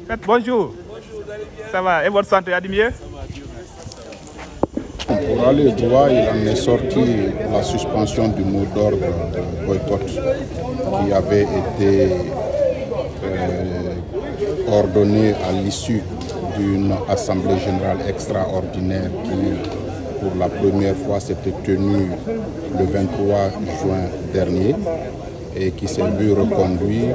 Bonjour. Bonjour, vous allez bien? Ça va, et votre santé, Adimier? Pour aller droit, il en est sorti la suspension du mot d'ordre de boycott qui avait été ordonné à l'issue d'une assemblée générale extraordinaire qui, pour la première fois, s'était tenue le 23 juin dernier et qui s'est vu reconduit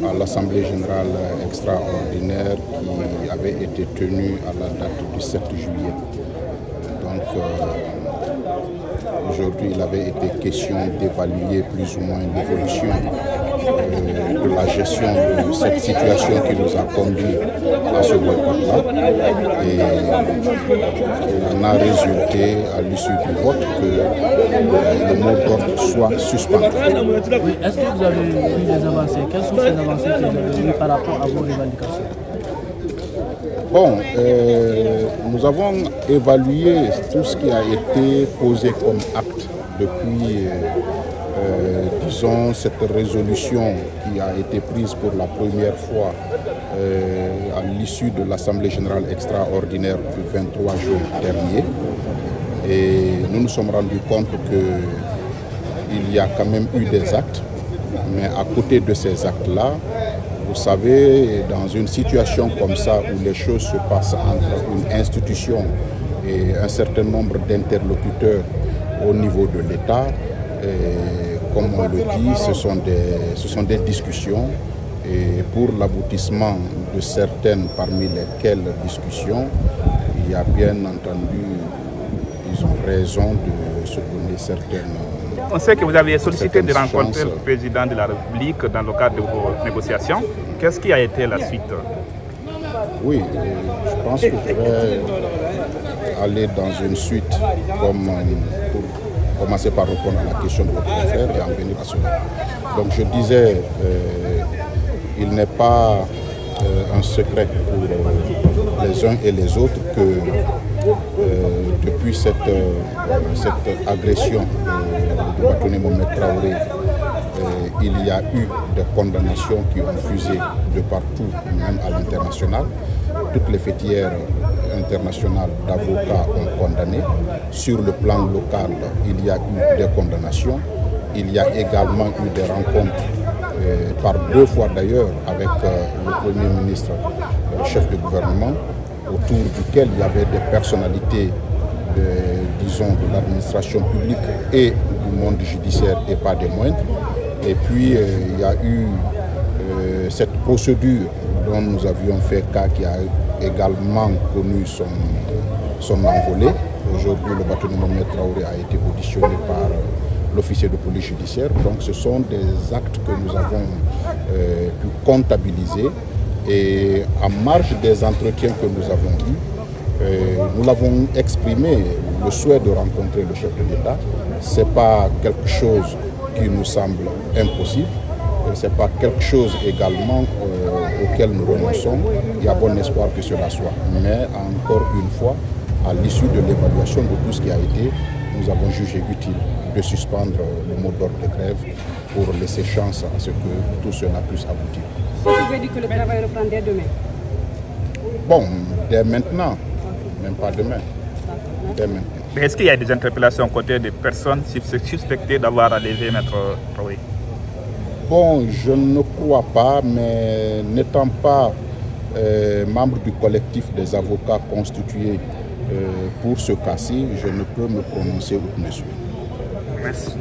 à l'assemblée générale extraordinaire qui avait été tenue à la date du 7 juillet. Donc aujourd'hui, il avait été question d'évaluer plus ou moins l'évolution de la gestion de cette situation qui nous a conduit à ce boycott-là. Et il en a résulté à l'issue du vote que le mot d'ordre soit suspendu. Oui, est-ce que vous avez eu des avancées? Quelles sont ces avancées que vous avez eues par rapport à vos revendications? Bon, nous avons évalué tout ce qui a été posé comme acte depuis, disons, cette résolution qui a été prise pour la première fois à l'issue de l'Assemblée générale extraordinaire du 23 juin dernier. Et nous nous sommes rendus compte qu'il y a quand même eu des actes, mais à côté de ces actes-là, vous savez, dans une situation comme ça où les choses se passent entre une institution et un certain nombre d'interlocuteurs au niveau de l'État, comme on le dit, ce sont des discussions et pour l'aboutissement de certaines parmi lesquelles discussions, il y a bien entendu, ils ont raison de se donner certaines... On sait que vous avez sollicité de rencontrer le président de la République dans le cadre de vos négociations. Qu'est-ce qui a été la suite? Oui, je pense que je vais aller dans une suite comme pour commencer par répondre à la question de votre frère et en venir à cela. Donc je disais, il n'est pas un secret pour les uns et les autres que depuis cette agression de Batouni Mohamed Traoré, il y a eu des condamnations qui ont fusé de partout, même à l'international. Toutes les fêtières internationales d'avocats ont condamné. Sur le plan local, il y a eu des condamnations. Il y a également eu des rencontres, par deux fois d'ailleurs, avec le Premier ministre, le chef de gouvernement, autour duquel il y avait des personnalités, disons, de l'administration publique et du monde judiciaire et pas des moindres. Et puis il y a eu cette procédure dont nous avions fait cas qui a également connu son envolée. Aujourd'hui, le Batouni Mohamed Traoré a été auditionné par l'officier de police judiciaire. Donc ce sont des actes que nous avons pu comptabiliser. Et en marge des entretiens que nous avons eus, nous l'avons exprimé, le souhait de rencontrer le chef de l'État. Ce n'est pas quelque chose qui nous semble impossible. Ce n'est pas quelque chose également auquel nous renonçons. Il y a bon espoir que cela soit. Mais encore une fois, à l'issue de l'évaluation de tout ce qui a été, nous avons jugé utile de suspendre le mot d'ordre de grève pour laisser chance à ce que tout cela puisse aboutir. Vous pouvez dire que le travail reprend dès demain? Bon, dès maintenant, même pas demain. Dès maintenant. Mais est-ce qu'il y a des interpellations côté des personnes suspectées d'avoir enlevé M. Traoré? Bon, je ne crois pas, mais n'étant pas membre du collectif des avocats constitués pour ce cas-ci, je ne peux me prononcer outre mesure. Merci.